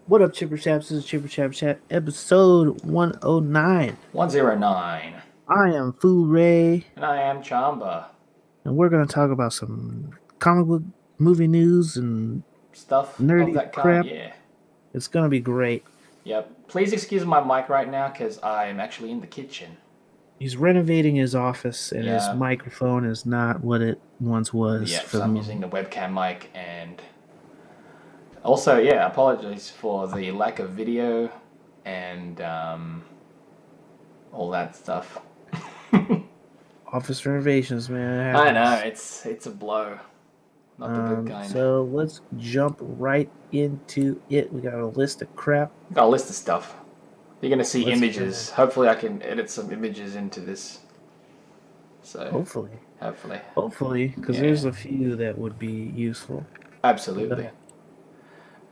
What up, Chipper Chaps? This is Chipper Chap Chat, episode 109. 109. I am FooRay, And I am Chamba. and we're going to talk about some comic book movie news and Stuff of nerdy that kind, crap. yeah. It's going to be great. Yep. Please excuse my mic right now because I'm actually in the kitchen. He's renovating his office, and his Yeah. microphone is not what it once was Yeah, for so the I'm using moment. the webcam mic and also, yeah, apologies for the lack of video and all that stuff. Office renovations, man, it I know, happens. it's a blow. Not the good kind. So let's jump right into it. We got a list of crap. Got a list of stuff. You're gonna see Let's images. Hopefully I can edit some images into this. So hopefully, hopefully. because Yeah. there's a few that would be useful. Go Absolutely.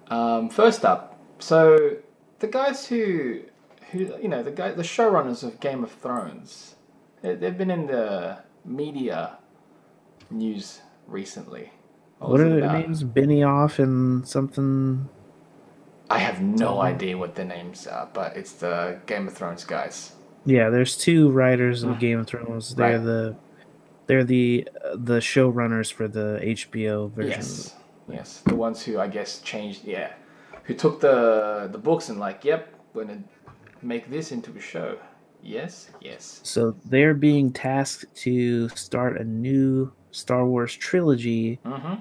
ahead. First up, so the guys who the showrunners of Game of Thrones, they've been in the media news recently. What What was are it their about? names? Benioff and something. I have no Something. idea what their names are, but it's the Game of Thrones guys. Yeah, there's two writers of Mm, Game of Thrones. right. They're the showrunners for the HBO version. Yes. Yes. The ones who I guess changed. Yeah. Who took the books and like, yep, we're gonna make this into a show. Yes. Yes. So they're being tasked to start a new Star Wars trilogy, Mm-hmm.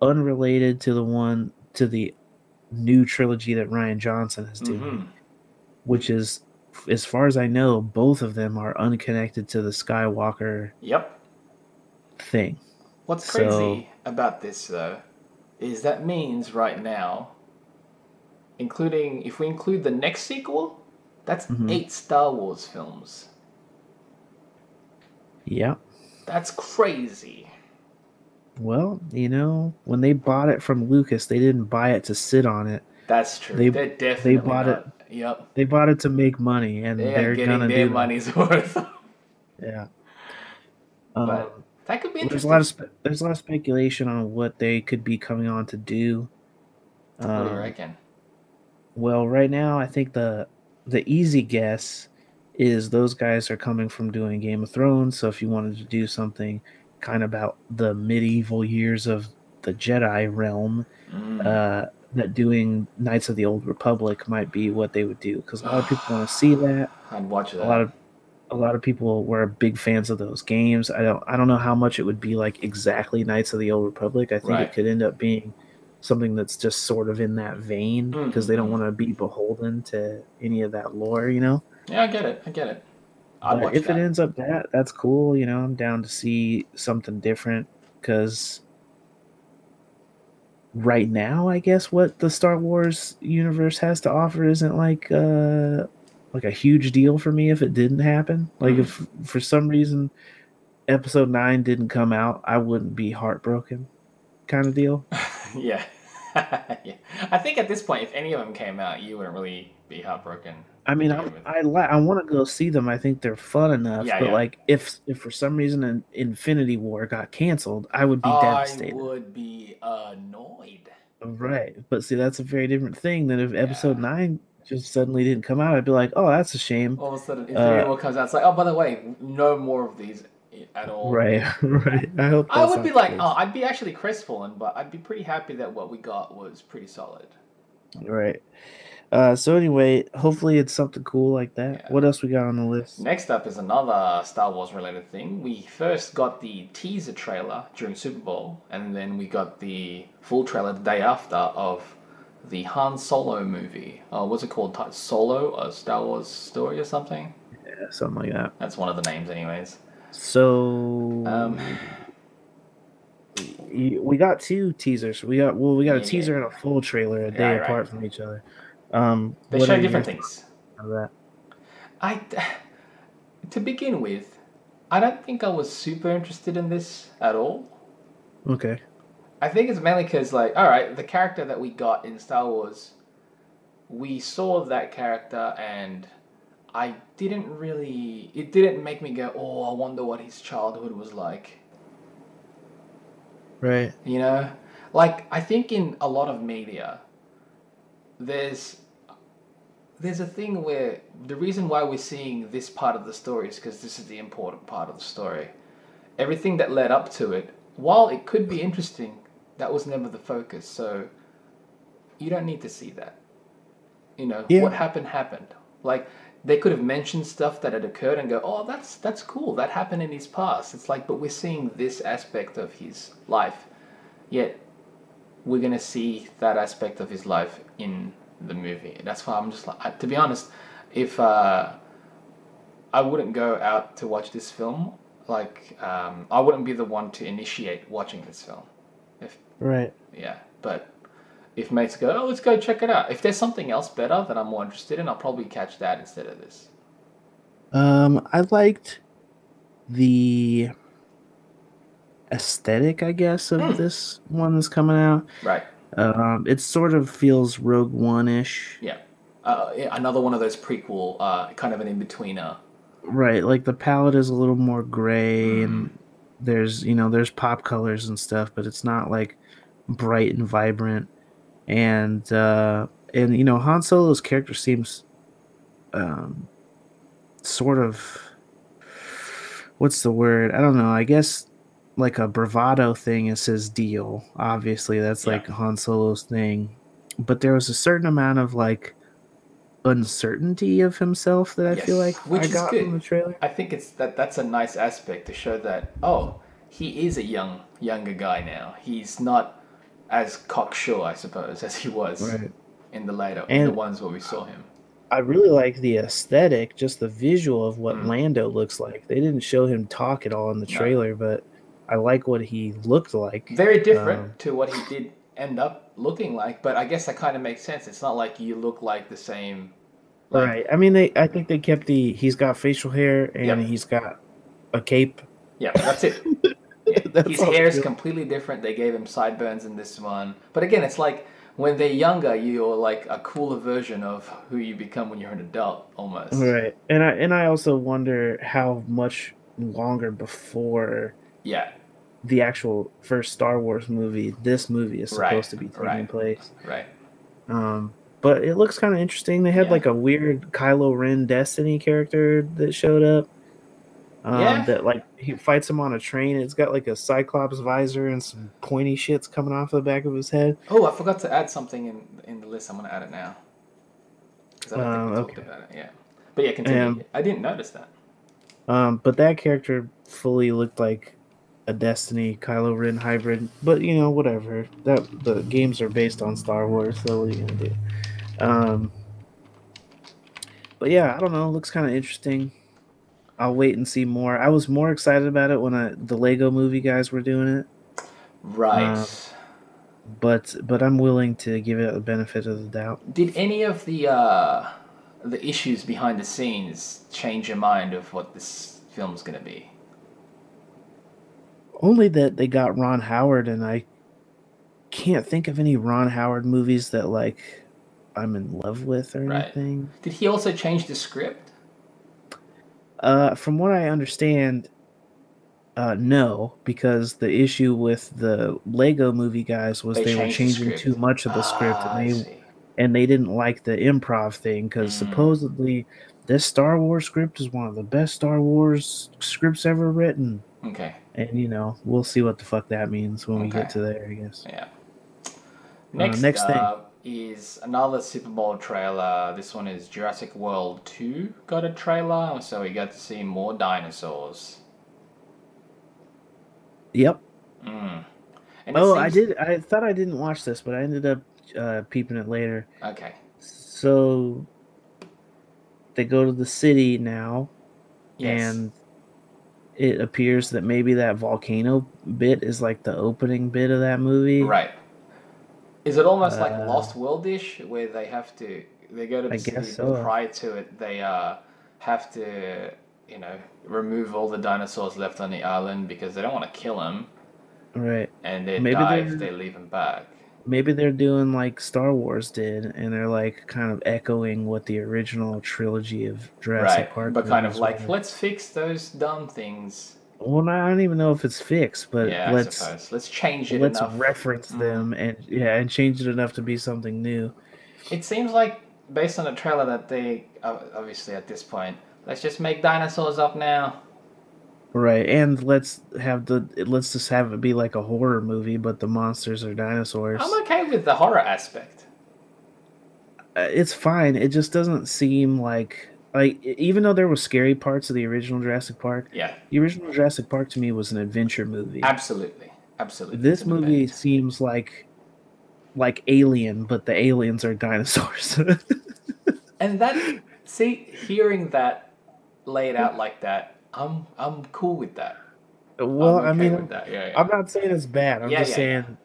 unrelated to the new trilogy that Ryan Johnson is doing, Mm-hmm. which is, as far as I know, both of them are unconnected to the Skywalker Yep. thing. What's So, crazy about this though is that means right now, including if we include the next sequel, that's mhm. 8 Star Wars films. Yeah. That's crazy. Well, when they bought it from Lucas, they didn't buy it to sit on it. That's true. They They're they definitely bought it not. Yep. they bought it to make money, and They are they're getting gonna their do that. money's worth. Yeah. But Um, that could be there's a lot interesting. of there's a lot of speculation on what they could be coming on to do. What do you Um, reckon? well, right now, I think the easy guess is those guys are coming from doing Game of Thrones. So if you wanted to do something kind of about the medieval years of the Jedi realm, Mm. uh, that doing Knights of the Old Republic might be what they would do, because a lot of people want to see that. I'd watch A lot that. of a lot of people were big fans of those games. I don't know how much it would be like exactly Knights of the Old Republic. I think it Right. could end up being something that's just sort of in that vein, because they don't Mm-hmm. want to be beholden to any of that lore. Yeah, I get it. I get it. I'd But watch if it that. ends up that's cool. I'm down to see something different, because right now, I guess what the Star Wars universe has to offer isn't like a huge deal for me if it didn't happen. Like, Mm. if for some reason episode 9 didn't come out, I wouldn't be heartbroken, kind of deal. Yeah. Yeah. I think at this point, if any of them came out, you wouldn't really be heartbroken I to mean, begin with. I want to go see them. I think they're fun enough, Yeah, but yeah. like, if for some reason an Infinity War got canceled, I would be I devastated. would be annoyed. Right. But see, that's a very different thing than if Yeah. episode 9 just suddenly didn't come out. I'd be like, "Oh, that's a shame." All of a sudden, Infinity Uh War comes out. It's like, oh, by the way, no more of these at all. right, right. I hope I that's would be not the like, oh, case. I'd be actually crestfallen, but I'd be pretty happy that what we got was pretty solid. Right. So anyway, hopefully it's something cool like that. Yeah. What else we got on the list? Next up is another Star Wars related thing. We first got the teaser trailer during Super Bowl, and then we got the full trailer the day after of the Han Solo movie. What's it called? Solo, a Star Wars story or something? Yeah, something like that. That's one of the names, anyways. Um, So we got two teasers. We got a yeah, teaser and a full trailer a day right, right. apart from each other. They What show are your different thoughts things. on that? I, to begin with, I don't think I was super interested in this at all. Okay. I think it's mainly because, like, all right, the character that we got in Star Wars, we saw that character, and I didn't really. It didn't make me go, oh, I wonder what his childhood was like. Right. You know? Like, I think in a lot of media, there's there's a thing where the reason why we're seeing this part of the story is because this is the important part of the story. Everything that led up to it, while it could be interesting, that was never the focus. So you don't need to see that. You know, Yeah. what happened happened. Like they could have mentioned stuff that had occurred and go, "Oh, that's cool. That happened in his past." It's like, but we're seeing this aspect of his life, yet we're gonna see that aspect of his life in the movie. That's why I'm just like, to be honest, if I wouldn't go out to watch this film, like I wouldn't be the one to initiate watching this film. If Right. yeah, but if mates go, oh, let's go check it out. If there's something else better that I'm more interested in, I'll probably catch that instead of this. I liked the aesthetic, I guess, of this one that's coming out. Right. It sort of feels Rogue One-ish. Yeah. Yeah, another one of those prequel, kind of an in-betweener. Right, like the palette is a little more gray and there's pop colors and stuff, but it's not like bright and vibrant. And Han Solo's character seems um sort of, what's the word? I don't know. I guess like a bravado thing is his deal. Obviously, that's Yeah. like Han Solo's thing. But there was a certain amount of like uncertainty of himself that I feel like Which I is got from good. the trailer. I think that's a nice aspect to show that, oh, he is a younger guy now. He's not as cocksure, I suppose, as he was Right. in the And ones where we saw him. I really like the aesthetic, just the visual of what Mm. Lando looks like. They didn't show him talk at all in the No. trailer, but I like what he looked like. Very different to what he did end up looking like, but I guess that kind of makes sense. It's not like you look like the same. Like, Right. I mean, I think they kept he's got facial hair and Yep. he's got a cape. yeah, that's it. Yeah. That's His all hair is they do. completely different. They gave him sideburns in this one. But again, it's like when they're younger, you're like a cooler version of who you become when you're an adult, almost. Right. And I also wonder how much longer before Yeah, the actual first Star Wars movie this movie is supposed to be taking place. right. But it looks kind of interesting. They had Yeah. like a weird Kylo Ren Destiny character that showed up. Yeah. That like he fights him on a train. It's got like a Cyclops visor and some pointy shits coming off the back of his head. Oh, I forgot to add something in the list. I'm going to add it now. Because I don't think we talked Okay. about it. Yeah. But yeah, continue. Um, I didn't notice that. But that character fully looked like a Destiny Kylo Ren hybrid. But whatever. That the games are based on Star Wars, so what are you gonna do? Um, but yeah, I don't know. It looks kind of interesting. I'll wait and see more. I was more excited about it when the Lego Movie guys were doing it. Right. But I'm willing to give it the benefit of the doubt. Did any of the issues behind the scenes change your mind of what this film's going to be? Only that they got Ron Howard, and I can't think of any Ron Howard movies that like I'm in love with or anything. Did he also change the script? From what I understand, no, because the issue with the Lego Movie guys was they were changed the changing script. too much of the script, I and see. they didn't like the improv thing because supposedly this Star Wars script is one of the best Star Wars scripts ever written. Okay. And we'll see what the fuck that means when we get to there, I guess. Yeah. Next thing is another Super Bowl trailer. This one is Jurassic World 2 got a trailer, so we got to see more dinosaurs. Yep. And I thought I didn't watch this, but I ended up peeping it later. Okay. So they go to the city now, Yes. and it appears that maybe that volcano bit is like the opening bit of that movie. Right. Is it almost like Lost World-ish, where they go to the city, guess so. but prior to it, they have to, remove all the dinosaurs left on the island because they don't want to kill them, Right. and they Maybe die if they leave them back. Maybe they're doing like Star Wars did, and they're like kind of echoing what the original trilogy of Jurassic Park. But kind of movies like, were. let's fix those dumb things. Well, I don't even know if it's fixed, but Yeah, I suppose. Let's change it let's enough. reference them and change it enough to be something new. It seems like, based on the trailer, that they obviously at this point, let's just make dinosaurs up now. Right, and let's just have it be like a horror movie, but the monsters are I'm dinosaurs. okay with the horror aspect. It's fine. It just doesn't seem like even though there were scary parts of the original Jurassic Park, Yeah, the original Jurassic Park to me was an adventure movie. absolutely, absolutely. It's This an movie event. seems like Alien, but the aliens are dinosaurs. And that, see, hearing that laid out like that, I'm cool with that. Well, I'm I okay mean, with that. Yeah, I'm yeah, not saying it's bad. I'm yeah, just yeah, yeah. saying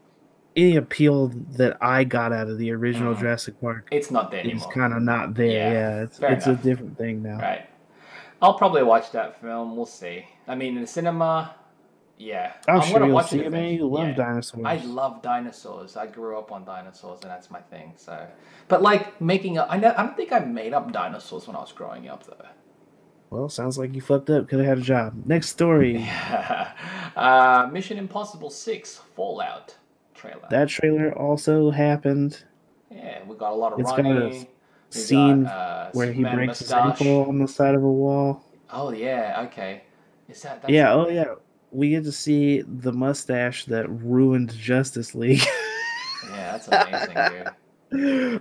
any appeal that I got out of the original Mm, Jurassic Park it's not there is anymore. kind of not there. Yeah, Yeah, fair it's a enough. different thing now. Right. I'll probably watch that film. We'll see. I mean, in the cinema, yeah, I'm I'm sure gonna you'll watch it see it, man. You eventually. love Yeah, I dinosaurs. love dinosaurs. I grew up on dinosaurs, and that's my thing. So, but like making up, I know I don't think I made up dinosaurs when I was growing up though. Well, sounds like you fucked up. Could have had a job. Next story. Mission Impossible 6 Fallout trailer. That trailer also happened. Yeah, we got a lot of It's got a running. We got scene where he Superman breaks his mustache. ankle on the side of a wall. Oh yeah, okay. Is that's Yeah, oh yeah. We get to see the mustache that ruined Justice League. yeah, that's amazing, dude.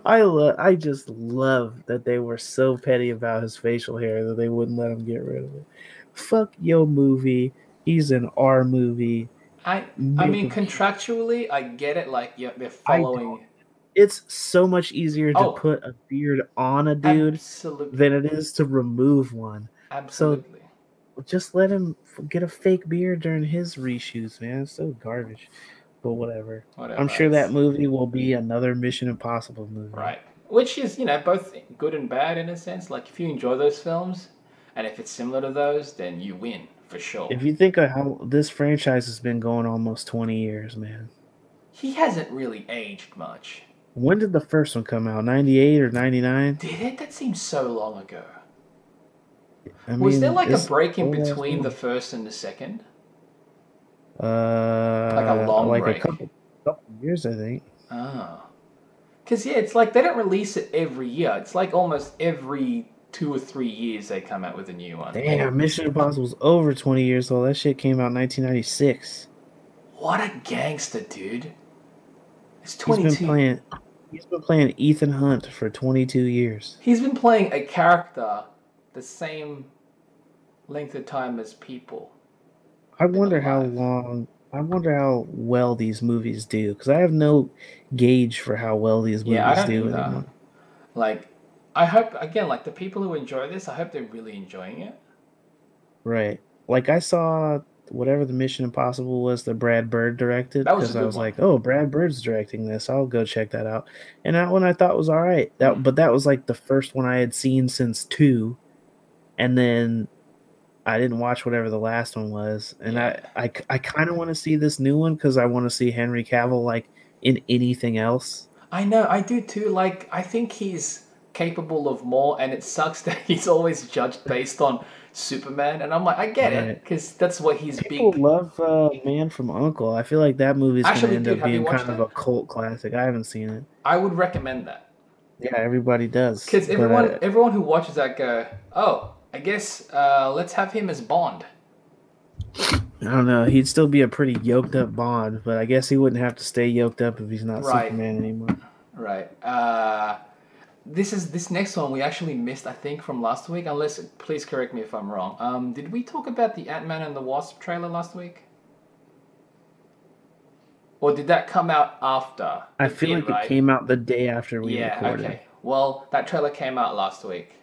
I just love that they were so petty about his facial hair that they wouldn't let him get rid of it. Fuck your movie. He's in our movie. I Make mean him. contractually I get it, like yeah, they're I don't. following. It's so much easier to Oh, put a beard on a dude absolutely. than it is to remove one. So Absolutely. just let him get a fake beard during his reshoots, man. It's so garbage. But whatever. I'm Whatever. sure that It's movie will be another Mission Impossible movie. right. Which is, both good and bad in a sense. Like if you enjoy those films and if it's similar to those, then you win for sure. If you think of how this franchise has been going almost 20 years, man. He hasn't really aged much. When did the first one come out? 98 or 99? Did it? That seems so long ago. I Was there mean, like a it's break in old ass between the movie. first and the second? Like a long Like a break. couple years, I think. Oh. Because, yeah, it's like they don't release it every year. It's like almost every 2 or 3 years they come out with a new one. Damn, Mission Impossible's over 20 years old. That shit came out in 1996. What a gangster, dude. It's He's been 22. playing he's been playing Ethan Hunt for 22 years. He's been playing a character the same length of time as people I been wonder how alive. long I wonder how well these movies do cuz I have no gauge for how well these Yeah, I movies don't do either. anymore. Like, I hope, again, like the people who enjoy this, I hope they're really enjoying it. Right. Like I saw whatever the Mission Impossible was that Brad Bird directed That was a because I good was one. like, "Oh, Brad Bird's directing this. I'll go check that out." And that one I thought was all right. Mm. That was like the first one I had seen since 2, and then I didn't watch whatever the last one was. And Yeah. I kind of want to see this new one cuz I want to see Henry Cavill like in anything else. I know, I do too. Like, I think he's capable of more, and it sucks that he's always judged based on Superman. And I'm like, I get it, Right. because that's what he's People big. love Man from Uncle. I feel like that movie's going to Actually, end dude, up have you being watched kind of it? a cult classic. I haven't seen it. I would recommend that. Yeah, everybody does. Because But everyone who watches that go, oh, I guess let's have him as Bond. I don't know. He'd still be a pretty yoked up Bond, but I guess he wouldn't have to stay yoked up if he's not Right, Superman anymore. right. This next one we actually missed, I think, from last week. Unless, please correct me if I'm wrong. Did we talk about the Ant-Man and the Wasp trailer last week? Or did that come out after? I It feel did, like it right? came out the day after we Yeah, recorded. okay. Well, that trailer came out last week.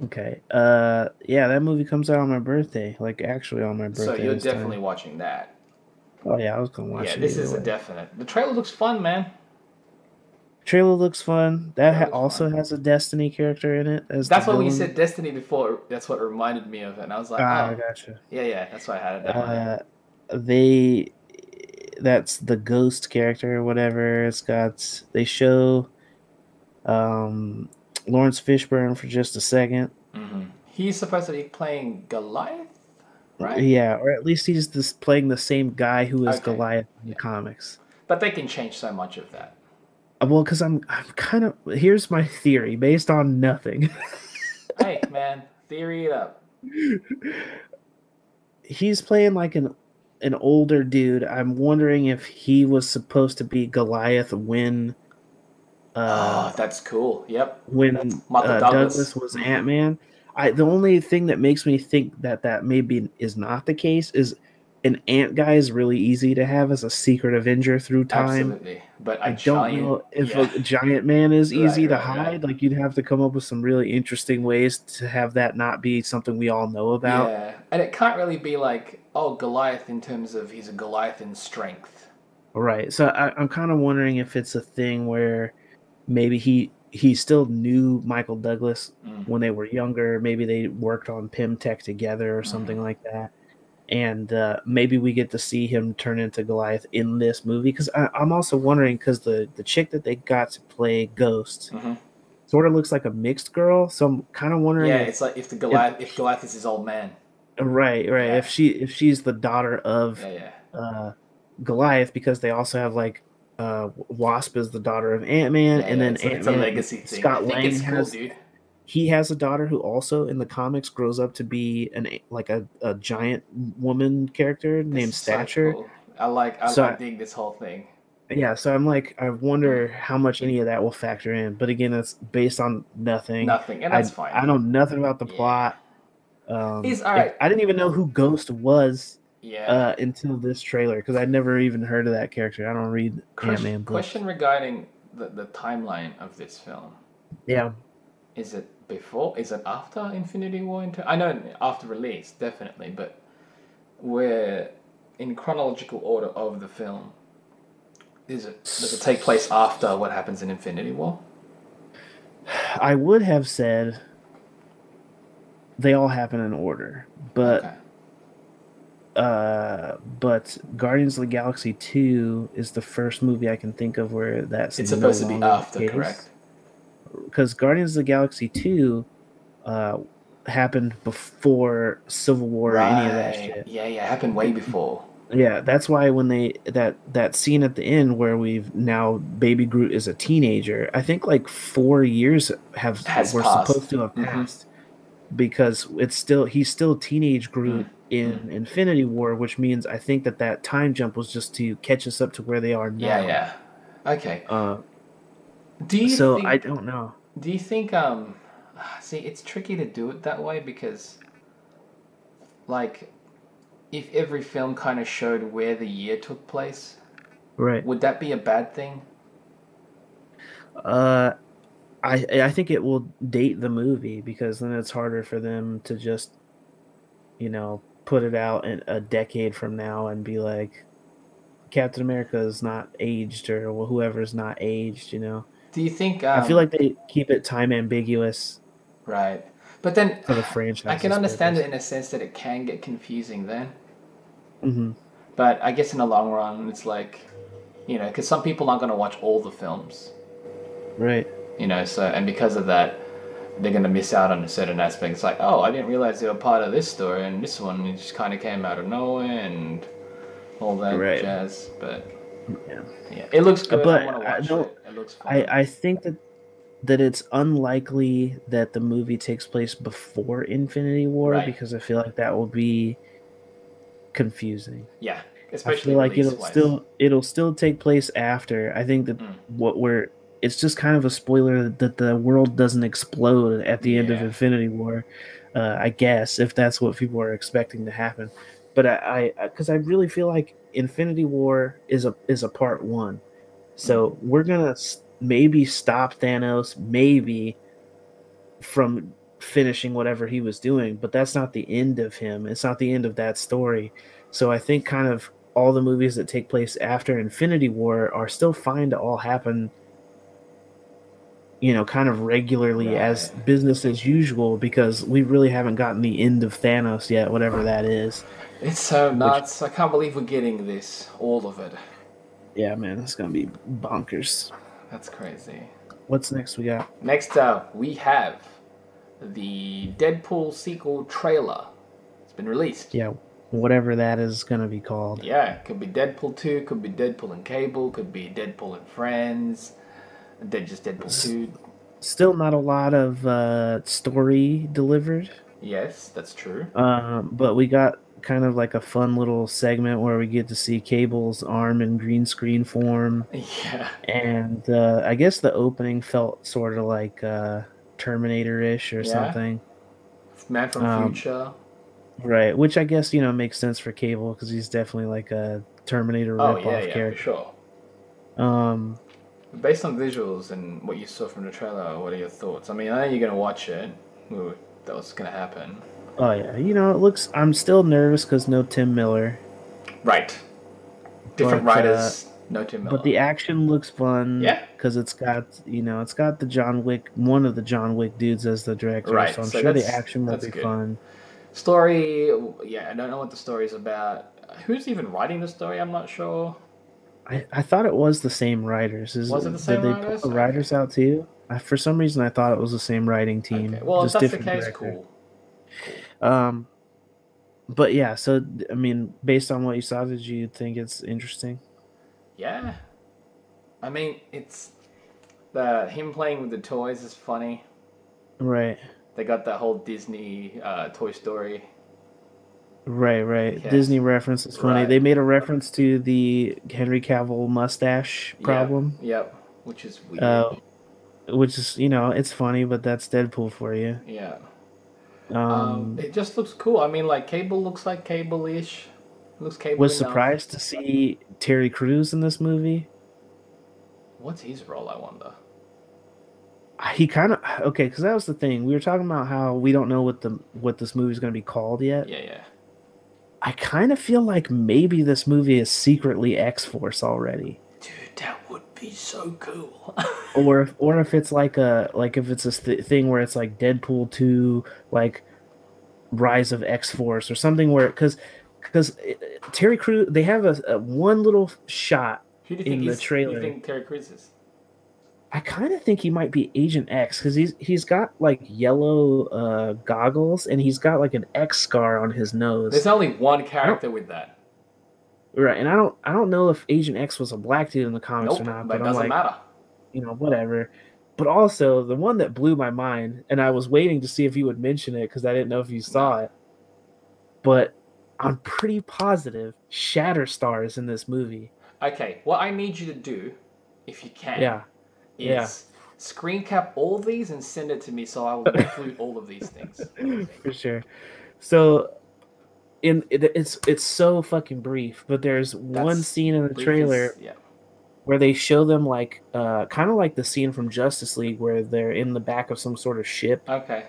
Okay. Yeah, that movie comes out on my birthday. Like actually on my So birthday you're this definitely time. watching that. Oh yeah, I was gonna Yeah, watch it this either is a way. definite. The trailer looks fun, man. Trailer looks fun. Trailer looks Also fun. has a Destiny character in it as the That's why when you said villain. Destiny before, that's what reminded me of it. And I was like, Ah, I oh, gotcha. yeah, yeah, that's why I had it that way. Uh, they that's the ghost character or whatever. They show um Lawrence Fishburne for just a second. He's supposed to be playing Goliath, right? Yeah, or at least he's just playing the same guy who is Okay. Goliath in the Yeah. comics. But they can change so much of that. Well, because I'm kind of here's my theory based on nothing. Hey, man, theory it up. He's playing like an older dude. I'm wondering if he was supposed to be Goliath uh Oh, that's cool. Yep. Michael Douglas Douglas. was Mm-hmm. Ant-Man. I The only thing that makes me think that that maybe is not the case is an ant guy is really easy to have as a secret Avenger through time. Absolutely. But I a don't giant, know if yeah. a giant man is Right, easy to right, right. hide. Like you'd have to come up with some really interesting ways to have that not be something we all know about. Yeah. And it can't really be like, oh, Goliath in terms of he's a Goliath in strength. Right. So I'm kind of wondering if it's a thing where maybe he still knew Michael Douglas Mm, when they were younger. Maybe they worked on Pym Tech together or mm-hmm. something like that. And maybe we get to see him turn into Goliath in this movie. Because I'm also wondering because the chick that they got to play Ghost Mm-hmm. sort of looks like a mixed girl. So I'm kind of wondering Yeah, it's like if the if Goliath is his old man. right Yeah. if she's the daughter of Yeah, yeah. uh, Goliath because they also have like Wasp is the daughter of Ant Man, Yeah, and yeah. then It's a legacy thing. I Scott think Lang it's cool, has dude. he has a daughter who also in the comics grows up to be a giant woman character This named is so Stature. cool. So I dig this whole thing. yeah, so I'm like I Mm. wonder how much any of that will factor in. But again, it's based on nothing. Nothing, and that's fine. I know nothing about the Yeah. plot. He's all If right. I didn't even know who Ghost was Yeah. until this trailer because I'd never even heard of that character. I don't read Ant Man books. Question regarding the timeline of this film. Yeah, Is it before? Is it after Infinity War? I know after release, definitely, but we're in chronological order of the film. Does it take place after what happens in Infinity War? I would have said they all happen in order, Okay. but Guardians of the Galaxy 2 is the first movie I can think of where that's It's no supposed to be longer the after, case. correct? Because Guardians of the Galaxy 2 uh, happened before Civil War or any of that Right. shit. Yeah, yeah. It happened way before. Yeah, that's why when they that scene at the end where we've now Baby Groot is a teenager, I think like 4 years have Has were passed. supposed to have Mm-hmm. passed because it's still he's still teenage Mm. Groot Mm. in Infinity War, which means I think that time jump was just to catch us up to where they are Yeah, now. yeah. Okay. Uh, Do you so I think? don't know. Do you think? See, it's tricky to do it that way because, like, if every film kind of showed where the year took place, Right. would that be a bad thing? Uh, I think it will date the movie because then it's harder for them to just put it out in a decade from now and be like Captain America is not aged or whoever's not aged. Do you think? I feel like they keep it time ambiguous Right. But then, for the I can franchise's understand it purpose. in a sense that it can get confusing then. Hmm. But I guess in the long run, it's like, because some people aren't going to watch all the films, Right. so, and because of that, they're going to miss out on a certain aspect. It's like, oh, I didn't realize they were part of this story, and this one it just kind of came out of nowhere and all that Right. jazz. But Yeah. yeah, it looks good. I want But to I watch don't. it. It looks fun. I think that it's unlikely that the movie takes place before Infinity War Right. because I feel like that will be confusing. Yeah. I Especially feel like release wise. it'll still take place after. I think that Mm. what we're it's just kind of a spoiler that the world doesn't explode at the end of Yeah. Infinity War. I guess if that's what people are expecting to happen, but because I really feel like Infinity War is a part one, Mm. so we're gonna maybe stop Thanos, maybe from finishing whatever he was doing, but that's not the end of him. It's not the end of that story. So I think kind of all the movies that take place after Infinity War are still fine to all happen, kind of regularly as Right. business as usual because we really haven't gotten the end of Thanos yet, whatever that is. It's so Which, nuts. I can't believe we're getting this. All of it. yeah, man, that's gonna be bonkers. That's crazy. What's next we got? Next up, we have the Deadpool sequel trailer. It's been released. Yeah, whatever that is gonna be called. Yeah, could be Deadpool 2, could be Deadpool and Cable, could be Deadpool and Friends. Just Deadpool 2. Still not a lot of story delivered. Yes, that's true. But we got kind of like a fun little segment where we get to see Cable's arm in green screen form. Yeah. And I guess the opening felt sort of like Terminator-ish or Yeah. something. Man from Um, Future. right, which I guess, makes sense for Cable because he's definitely like a Terminator Oh, yeah, ripoff yeah, for character. sure. Um, Based on visuals and what you saw from the trailer, what are your thoughts? I mean, I know you're going to watch it. Ooh, that was going to happen. oh yeah, it looks. I'm still nervous because no Tim Miller, Right. Different but writers, no Tim but Miller. the action looks fun Yeah? because it's got the John Wick, one of the John Wick dudes as the director, so Right, I'm so sure the action will that's be good. fun. Story, yeah, I don't know what the story is about. Who's even writing the story? I'm not sure. I thought it was the same writers. Was it the Did same they pull writers? the Okay. writers out too? For some reason, I thought it was the same writing Okay. team, Well, if just that's the different case, director. cool. Cool. Um, but yeah, so I mean, based on what you saw, did you think it's interesting? Yeah. I mean, it's the him playing with the toys is funny. Right, They got that whole Disney Toy Story. right. Yes. Disney reference is funny. Right. They made a reference to the Henry Cavill mustache Yep. problem, Yep. Which is weird. uh, which is it's funny, but that's Deadpool for you. Yeah. Um, It just looks cool. I mean, like Cable looks like Cable-ish. Looks Cable was enough. surprised to see Terry Crews in this movie. What's his role? I wonder. He kind of okay, because that was the thing we were talking about how we don't know what this movie's going to be called yet. Yeah, yeah. I kind of feel like maybe this movie is secretly X Force already, Dude, that would be so cool. or if it's like if it's a thing where it's like Deadpool 2, like Rise of X Force or something where because Terry Crews they have a one little shot Who do you think in the is? Who do you trailer. think Terry Crews is? I kind of think he might be Agent X because he's got like yellow goggles and he's got like an X scar on his There's nose. only one I don't character with that. right, and I don't know if Agent X was a black dude in the comics or Nope, not, but but it I'm doesn't like, matter. whatever. But also the one that blew my mind, and I was waiting to see if you would mention it because I didn't know if you No. saw it, but I'm pretty positive Shatterstar is in this movie. Okay, what I need you to do, if you can, Yeah, yeah, is screen cap all these and send it to me so I will include all of these things. for sure. So it's so fucking brief, but there's one That's scene in the brief is trailer yeah. where they show them like kind of like the scene from Justice League where they're in the back of some sort of ship Okay.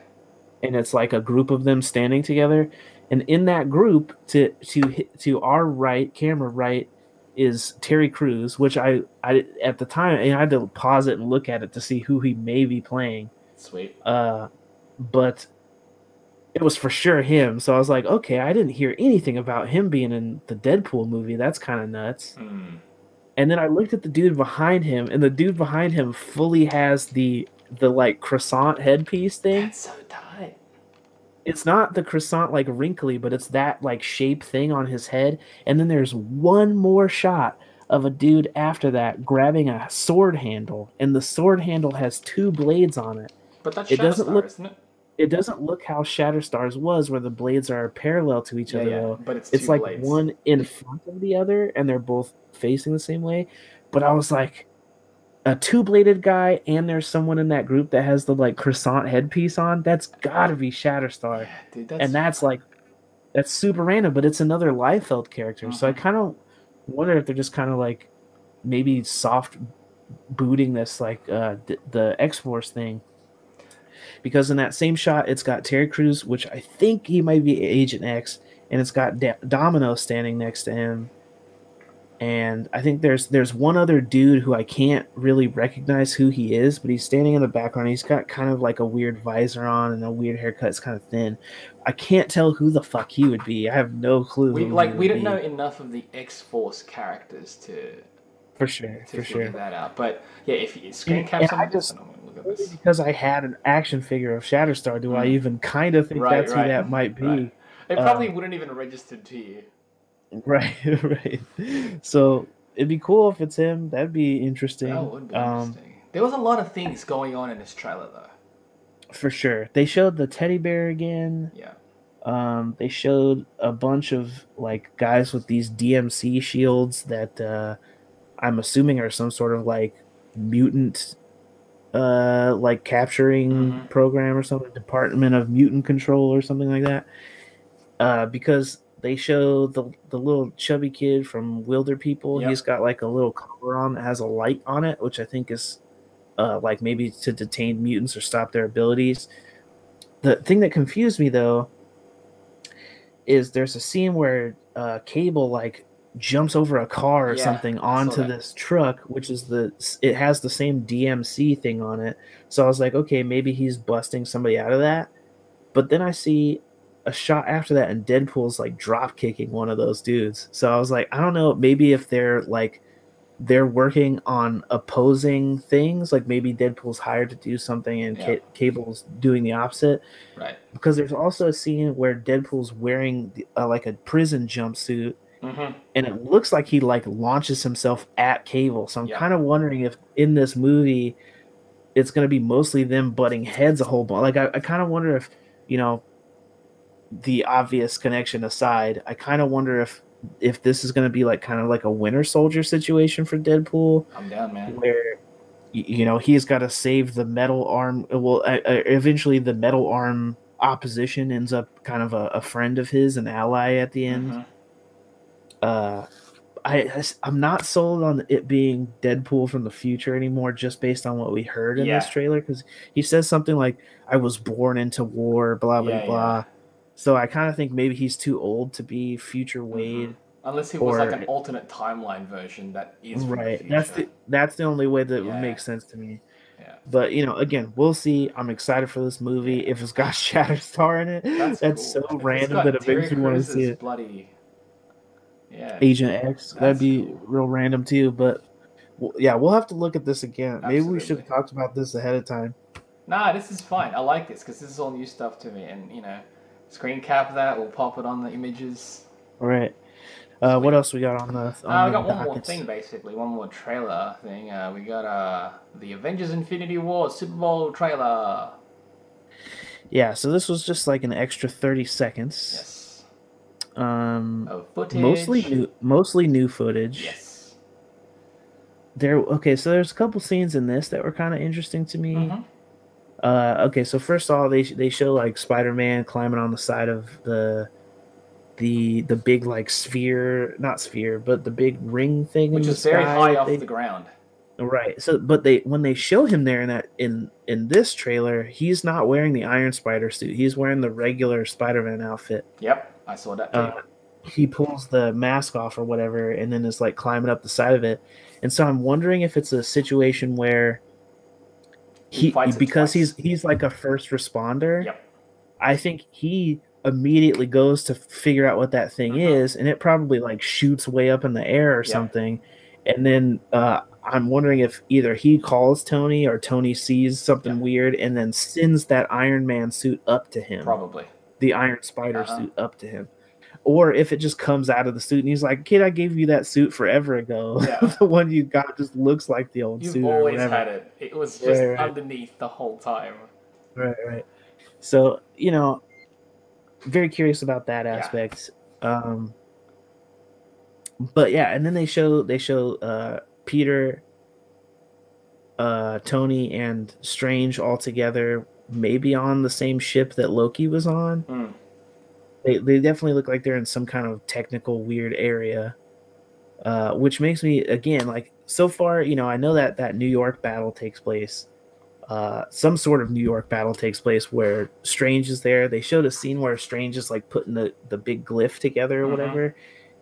and it's like a group of them standing together, and in that group to our right, camera right, is Terry Crews, which I at the time I had to pause it and look at it to see who he may be playing. Sweet. But it was for sure him. So I was like, okay, I didn't hear anything about him being in the Deadpool movie. That's kind of nuts. Mm. And then I looked at the dude behind him, and the dude behind him fully has the like croissant headpiece thing. That's so tight. It's not the croissant like wrinkly, but it's that like shape thing on his head. And then there's one more shot of a dude after that grabbing a sword handle, and the sword handle has two blades on it. But that's It doesn't Shatterstar, look isn't it? it doesn't look how Shatterstar's was, where the blades are parallel to each Yeah, other, yeah. though. But it's It's two like blades. one in front of the other, and they're both facing the same way. But I was like, a two-bladed guy, and there's someone in that group that has the like croissant headpiece on. That's gotta be Shatterstar, Yeah, dude, and that's that's super random. But it's another Liefeld character, so I mm-hmm. kind of wonder if they're just kind of like maybe soft booting this like the X Force thing, because in that same shot it's got Terry Crews, which I think he might be Agent X, and it's got Domino standing next to him, and I think there's one other dude who I can't really recognize who he is, but he's standing in the background. He's got kind of like a weird visor on and a weird haircut. It's kind of thin. I can't tell who the fuck he would be. I have no clue who he We would don't know be. enough of the X Force characters For sure, to for figure sure. that out. But yeah, if you screen cap And some I of this, just and I'm gonna look at only this. because I had an action figure of Shatterstar do I Mm. even kind of think Right, that's who right, that might right. be. It probably Um, wouldn't even register to you. right, right. So it'd be cool if it's him. That'd be That interesting. would be interesting. There was a lot of things going on in this trailer, though. For sure. They showed the teddy bear again. Yeah. They showed a bunch of like guys with these DMC shields that I'm assuming are some sort of like mutant like capturing Mm-hmm. program or something, Department of Mutant Control or something like that. Because they show the little chubby kid from Wilder People. He's Yep. got like a little collar on that has a light on it, which I think is like maybe to detain mutants or stop their abilities. The thing that confused me though is there's a scene where Cable like jumps over a car or Yeah, something I saw onto that. this truck, which is it has the same DMC thing on it. So I was like, okay, maybe he's busting somebody out of that. But then I see a shot after that, and Deadpool's like drop kicking one of those dudes. So I was like, I don't know, maybe if they're working on opposing things, like maybe Deadpool's hired to do something and Yeah. Cable's doing the opposite. Right. Because there's also a scene where Deadpool's wearing like a prison jumpsuit, Mm-hmm. and it looks like he like launches himself at Cable. So I'm Yep. kind of wondering if in this movie it's going to be mostly them butting heads a whole bunch. Like I kind of wonder if, you know, the obvious connection aside, I kind of wonder if this is going to be like kind of like a Winter Soldier situation for Deadpool, I'm down, man. where you know he's got to save the metal arm. Well, eventually the metal arm opposition ends up kind of a friend of his, an ally at the end. Mm-hmm. Uh, I'm not sold on it being Deadpool from the future anymore, just based on what we heard in this Yeah. trailer. Because he says something like, "I was born into war," blah blah Yeah, yeah. blah. So I kind of think maybe he's too old to be future Mm-hmm. Wade, Unless it was like or an alternate timeline version that is from the right. future. That's the only way that would Yeah. make sense to me. Yeah. But you know, again, we'll see. I'm excited for this movie. Yeah. If it's got Shatterstar in it, That's that's so cool. If it's random that got it Terry makes me want to see Crews' it. bloody. Yeah. Agent X, that'd That's be cool. real random too. But yeah, we'll have to look at this again. Maybe we should Absolutely. have talked about this ahead of time. Nah, this is fine. I like this because this is all new stuff to me. And, screen cap that. We'll pop it on the images. All right. What Sweet. else we got on I the got one more dockets? thing, basically. One more trailer thing. We got the Avengers Infinity War Superbowl trailer. Yeah, so this was just like an extra 30 seconds. Yes. Of Mostly footage. mostly new footage. Yes. Okay, so there's a couple scenes in this that were kind of interesting to me. Mm-hmm. Okay, so first of all, they show like Spider-Man climbing on the side of the big like sphere, not sphere, but the big ring thing in Which the is very sky. high off the ground. Right. So, but when they show him there in this trailer, he's not wearing the Iron Spider suit. He's wearing the regular Spider-Man outfit. Yep, I saw that too. He pulls the mask off or whatever, and then is like climbing up the side of it. And so I'm wondering if it's a situation where He fights it because twice. he's like a first responder. Yep. I think he immediately goes to figure out what that thing Mm-hmm. is, and it probably like shoots way up in the air or Yep. something. And then I'm wondering if either he calls Tony or Tony sees something Yep. weird and then sends that Iron Man suit up to him, Probably. the Iron Spider suit up to him. Or if it just comes out of the suit and he's like, "Kid, I gave you that suit forever ago. Yeah. The one you got just looks like the old You've suit." always or had it. It was just Right. underneath the whole time. Right. So, very curious about that aspect. But yeah, and then they show Peter, Tony, and Strange all together, maybe on the same ship that Loki was on. Mm. They definitely look like they're in some kind of technical weird area, which makes me again like so far. I know that New York battle takes place. Some sort of New York battle takes place where Strange is there. They showed a scene where Strange is like putting the big glyph together or whatever,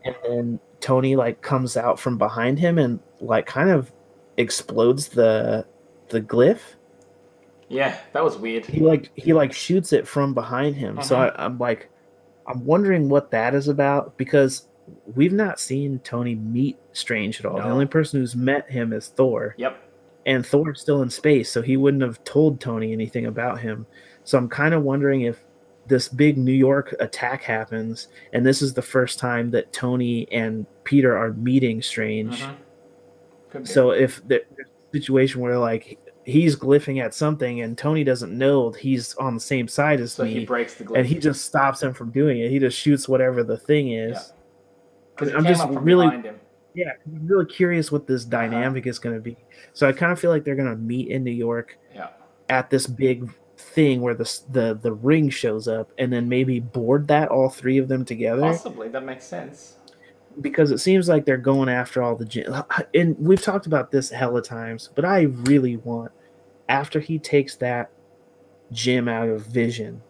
and then Tony like comes out from behind him and like kind of explodes the glyph. Yeah, that was weird. He shoots it from behind him. So I'm wondering what that is about, because we've not seen Tony meet Strange at all. No. The only person who's met him is Thor. Yep. And Thor's still in space, so he wouldn't have told Tony anything about him. So I'm kind of wondering if this big New York attack happens, and this is the first time that Tony and Peter are meeting Strange. Could be. So if there's a situation where like he's glyphing at something, and Tony doesn't know he's on the same side as So he me, breaks the and glyph. he just stops him from doing it. He just shoots whatever the thing Yeah. is. Because And he I'm came just up from really, behind him. yeah, I'm really curious what this Uh huh. dynamic is going to be. So I kind of feel like they're going to meet in New York Yeah. at this big thing where the ring shows up, and then maybe board that all three of them together, Possibly. That makes sense. because it seems like they're going after all the gym. And we've talked about this hella times, but I really want, after he takes that gym out of Vision,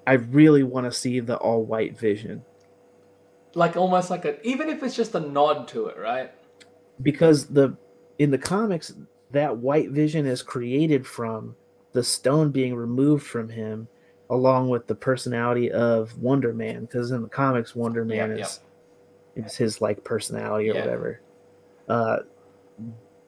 I really want to see the all white Vision, Like almost like a, even if it's just a nod to it, right? because the in the comics that white Vision is created from the stone being removed from him, along with the personality of Wonder Man, because in the comics Wonder Man Yep. Yep. is his like personality or Yeah. whatever. uh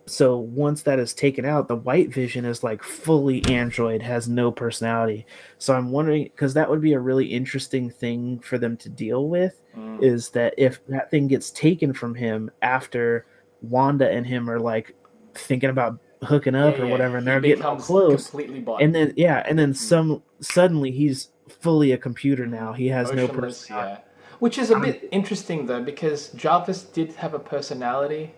so once that is taken out, the white Vision is like fully android, has no personality. So I'm wondering, because that would be a really interesting thing for them to deal with, Mm. is that if that thing gets taken from him after Wanda and him are like thinking about hooking Yeah. up or Yeah. whatever, and He they're getting all becomes close, completely bot. and then yeah, and then some suddenly he's fully a computer now. He has no Motionless. personality. Yeah. Which is a I'm, bit interesting though, because Jarvis did have a personality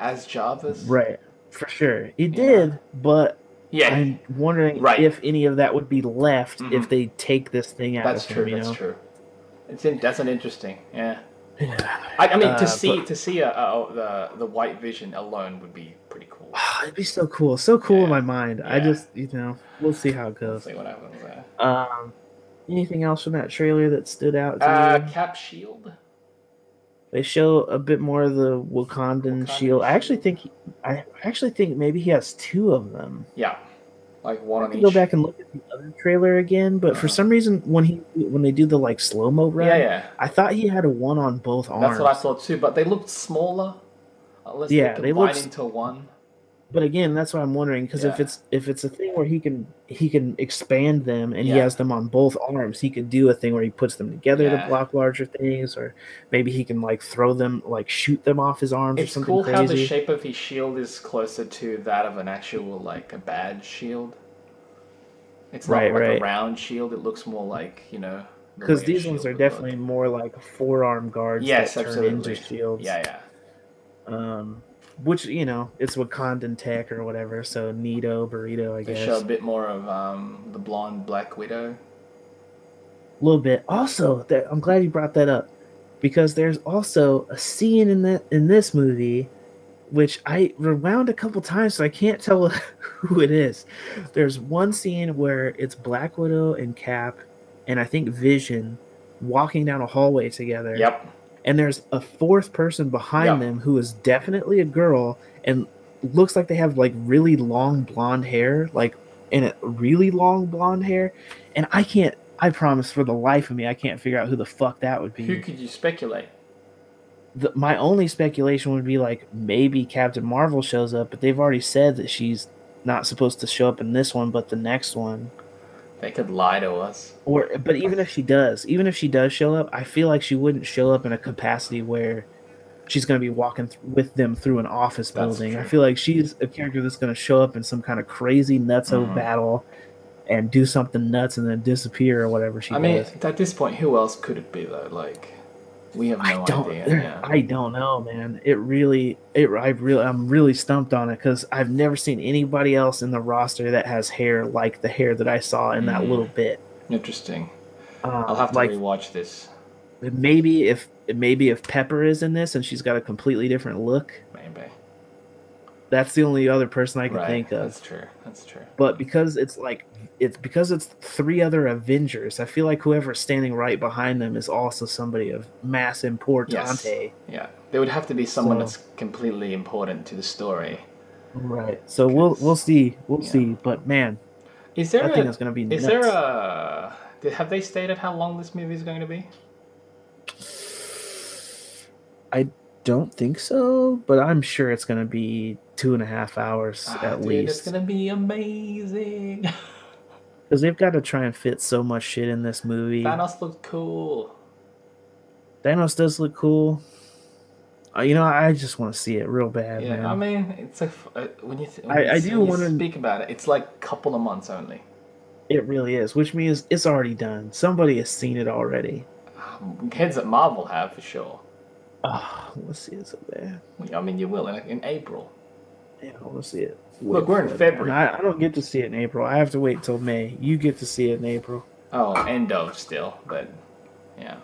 as Jarvis. right, for sure. He You know. did, but Yeah. I'm wondering Right. if any of that would be left Mhm. if they take this thing out That's of true. him. That's true. That's an interesting. Yeah. Yeah. I mean, to But see the white Vision alone would be pretty cool. it'd be so cool, so cool in Yeah. my mind. I Yeah. just, we'll see how it We'll goes. see what happens there. Um, anything else from that trailer that stood out to you? Cap shield. They show a bit more of the Wakandan Wakandan shield. shield. I actually think maybe he has two of them. Yeah. Like I one have on to each. go back and look at the other trailer again, but for Uh-huh. some reason when they do the like slow mo Yeah, run, yeah. I thought he had a one on both That's what I arms. thought too. But they looked smaller, unless they Yeah, they look. combine into one. But again, that's what I'm wondering, because Yeah. if it's a thing where he can expand them and he Yeah. has them on both arms, he could do a thing where he puts them together to Yeah. block larger things, or maybe he can like throw them, like shoot them off his arms or It's something cool how the crazy. shape of his shield is closer to that of an actual like a badge shield. It's not Right, like a right. round shield. It looks more like the Because way a these ones shield are would definitely look. more like forearm guards Yes, that turn into absolutely. shields. Yeah. Which it's Wakandan tech or whatever. So Nito, burrito, I They show a guess. bit more of the blonde Black Widow. A little bit. Also, I'm glad you brought that up, because there's also a scene in this movie which I rewound a couple times, so I can't tell who it is. There's one scene where it's Black Widow and Cap, and I think Vision, walking down a hallway together. Yep. And there's a fourth person behind Yep. them who is definitely a girl and looks like they have like really long blonde hair, really long blonde hair. And I promise for the life of me, I can't figure out who the fuck that would be. Who could you speculate? My only speculation would be like maybe Captain Marvel shows up, but they've already said that she's not supposed to show up in this one, but the next one. They could lie to us. But even if she does show up, I feel like she wouldn't show up in a capacity where she's going to be walking with them through an office building. True. I feel like she's a character that's going to show up in some kind of crazy nutso battle and do something nuts and then disappear or whatever she does. I mean, at this point, who else could it be though? Like, we have no idea. Yeah. I don't know, man. I'm really stumped on it, because I've never seen anybody else in the roster that has hair like the hair that I saw in that little bit. Interesting. I'll have to rewatch this. Maybe if Pepper is in this and she's got a completely different look. Maybe. That's the only other person I can think of. That's true. But because it's three other Avengers, I feel like whoever's standing right behind them is also somebody of mass importance. Yes. Yeah. There would have to be someone that's completely important to the story. Right. So we'll see. We'll see. But man, I think it's going to be nuts. Have they stated how long this movie is going to be? I don't think so, but I'm sure it's going to be 2.5 hours at least. It's going to be amazing. Because they've got to try and fit so much shit in this movie. Thanos looked cool. Thanos does look cool. I just want to see it real bad, Yeah, I man. mean, it's a I do when you want to. speak about it, it's like a couple of months only. It really is, which means it's already done. Somebody has seen it already. Heads at Marvel have for sure. Oh, let's see it so bad. I mean, you will in April. Yeah, I want to see it way Look, we're in before that. And February. I don't get to see it in April. I have to wait till May. You get to see it in April. Oh, end of still, but yeah.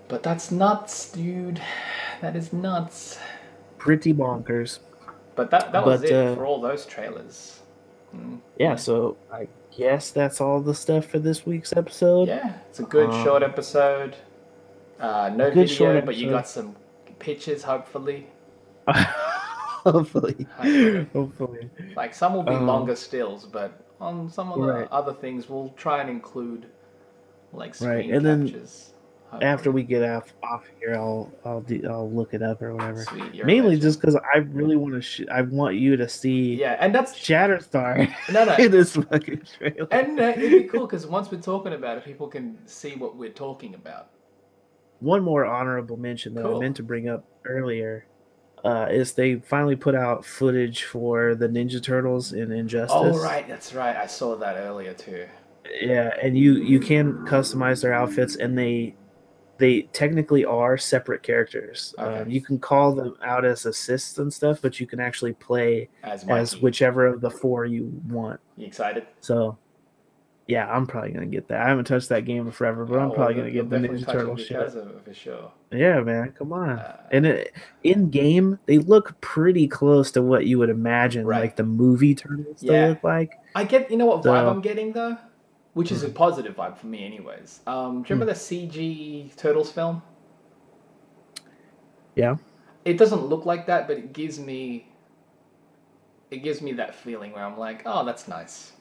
But that's nuts, dude. That is nuts. Pretty bonkers. But that was But it for all those trailers. yeah, so I guess that's all the stuff for this week's episode. Yeah, it's a good short episode. No good short video, but you episode. got some pictures, hopefully. Hopefully. Hopefully. Like some will be longer stills, but on some of the Right. other things, we'll try and include like Right. screen And then captures. after we get off here, I'll look it up or whatever. Sweet, you're a Mainly legend. just because I really want to. I want you to see. Yeah, and that's Shatterstar no. in this fucking trailer. And it'd be cool because once we're talking about it, people can see what we're talking about. One more honorable mention that I meant to bring up earlier is they finally put out footage for the Ninja Turtles in Injustice. Oh right, that's right. I saw that earlier too. Yeah, and you can customize their outfits, and they technically are separate characters. Okay. You can call them out as assists and stuff, but you can actually play as whichever of the four you want. You excited? So, yeah, I'm probably gonna get that. I haven't touched that game in forever, but I'm probably gonna get the Ninja Turtle shit. For sure. Yeah, man, come on. And in game, they look pretty close to what you would imagine, like the movie turtles to look like. I get, you know what vibe I'm getting though? Which is a positive vibe for me anyways. Do you remember the CG Turtles film? Yeah. It doesn't look like that, but it gives me that feeling where I'm like, oh, that's nice.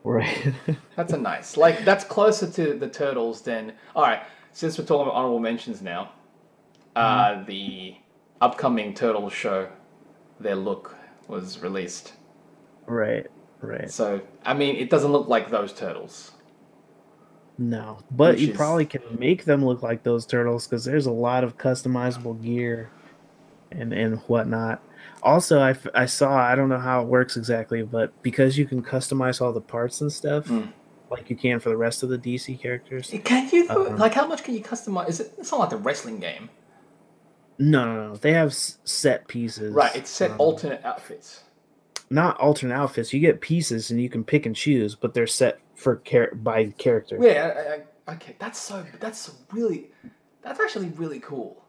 Right. That's a nice. Like, that's closer to the Turtles than... Alright, since we're talking about honorable mentions now, the upcoming Turtles show, their look was released. Right. So, I mean, it doesn't look like those turtles. No, but you probably can make them look like those turtles because there's a lot of customizable gear and whatnot. Also, I saw, I don't know how it works exactly, but because you can customize all the parts and stuff, like you can for the rest of the DC characters. Can you? Like, how much can you customize? It's not like a wrestling game. No. They have set pieces. Right, it's set alternate outfits. Not alternate outfits. You get pieces and you can pick and choose, but they're set for by character. Yeah, okay. That's actually really cool.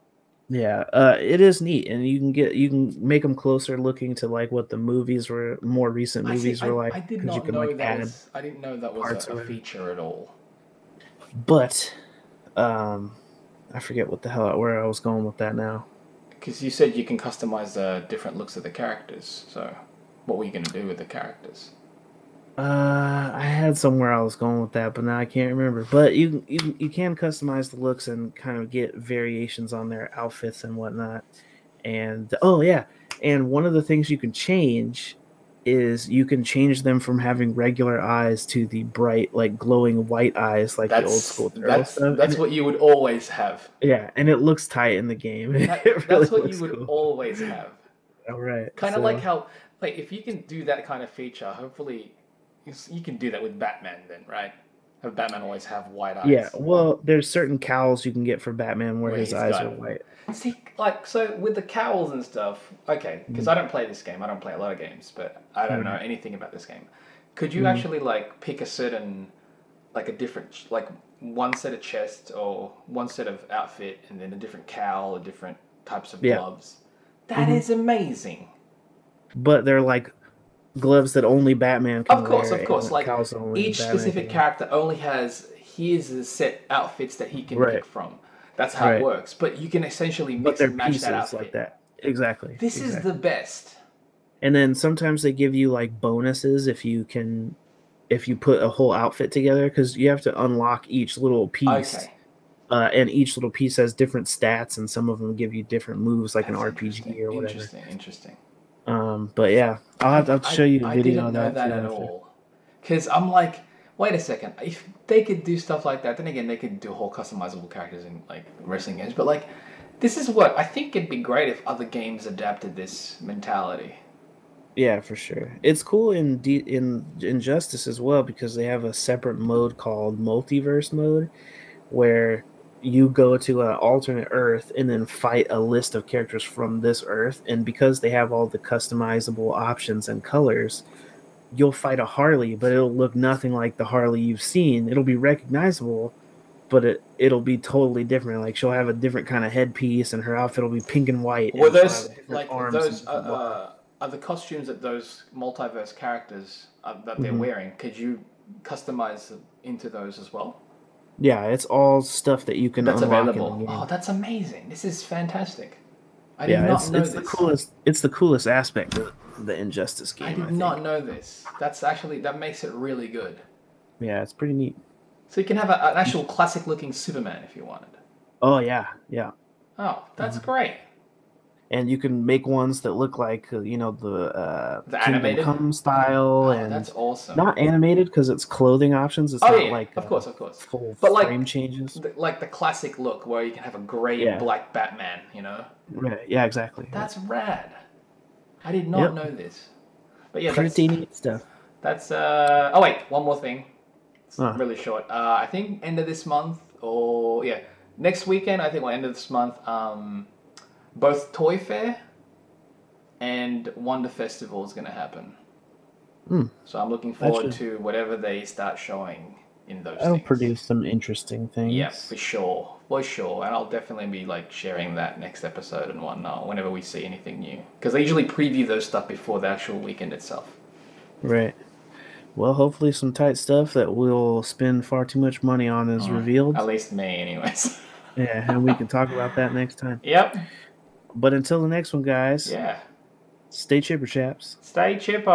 Yeah, it is neat, and you can make them closer looking to like what the movies were, more recent movies were like. I did not know like I didn't know that was a feature at all. But, I forget where I was going with that now. Because you said you can customize the different looks of the characters, so what were you going to do with the characters? I had somewhere I was going with that, but now I can't remember. But you can customize the looks and kind of get variations on their outfits and whatnot. And and one of the things you can change is you can change them from having regular eyes to the bright, like glowing white eyes, like the old school turtle stuff. That's what you would always have. Yeah, and it looks tight in the game. That's what you would always have. All right. Kind of like how, like, if you can do that kind of feature, hopefully you can do that with Batman then, right? Have Batman always have white eyes? Yeah, well, there's certain cowls you can get for Batman where his eyes are white. See, like, so with the cowls and stuff, okay, because I don't play this game, I don't play a lot of games, but I don't know anything about this game. Could you actually, like, pick a certain, like, a different, like, one set of chest or one set of outfit and then a different cowl or different types of gloves? That is amazing. But they're, like, gloves that only Batman can wear. Of course. Like, each specific character only has his set outfits that he can pick from. That's how it works. But you can essentially mix and match that outfit. Like that. Exactly. This is the best. And then sometimes they give you like bonuses if you put a whole outfit together, because you have to unlock each little piece. Okay. And each little piece has different stats, and some of them give you different moves, like an RPG or whatever. Interesting. But yeah, I'll have to show you a video on that. I didn't know that at all. Because I'm like, Wait a second. If they could do stuff like that, then again, they could do whole customizable characters in like wrestling games. But like, this is what I think it'd be great if other games adapted this mentality. Yeah, for sure. It's cool in Injustice as well because they have a separate mode called Multiverse mode where you go to an alternate Earth and then fight a list of characters from this Earth. And because they have all the customizable options and colors, you'll fight a Harley, but it'll look nothing like the Harley you've seen. It'll be recognizable, but it'll be totally different. Like she'll have a different kind of headpiece, and her outfit will be pink and white, Were and she'll have those different like arms and those different weapons. are the costumes that those multiverse characters that they're Hmm. wearing? Could you customize into those as well? Yeah, it's all stuff that you can That's unlock in the available. Oh, game. that's amazing. This is fantastic. I did Yeah, not know it's the this. coolest. It's the coolest aspect of the Injustice I game, did I not think. know this. That's actually that makes it really good. Yeah, it's pretty neat. So you can have an actual classic looking Superman if you wanted. Oh yeah, yeah. Oh, that's Mhm. great. And you can make ones that look like the The Kingdom animated? Come style, Oh, that's and awesome. not animated because it's clothing options. It's Oh not yeah, like of course, of course. full But frame changes. like the classic look where you can have a gray and Yeah, black Batman, you know? right. Yeah, exactly. Yeah. That's rad. I did not Yep. know this. But yeah, Pretty neat stuff. that's oh wait, one more thing. It's Huh. really short. I think end of this month or yeah, next weekend, I think or end of this month, both Toy Fair and Wonder Festival is gonna happen. Hmm. So I'm looking That forward should to whatever they start showing in those that'll things. produce some interesting Yeah, things. for sure. For sure. And I'll definitely be like sharing that next episode and whatnot whenever we see anything new. Because I usually preview those stuff before the actual weekend itself. Right. Well, hopefully some tight stuff that we'll spend far too much money on is At revealed. least me, anyways. Yeah, and we can talk about that next time. Yep. But until the next one, guys, Yeah. stay chipper chaps. Stay chipper.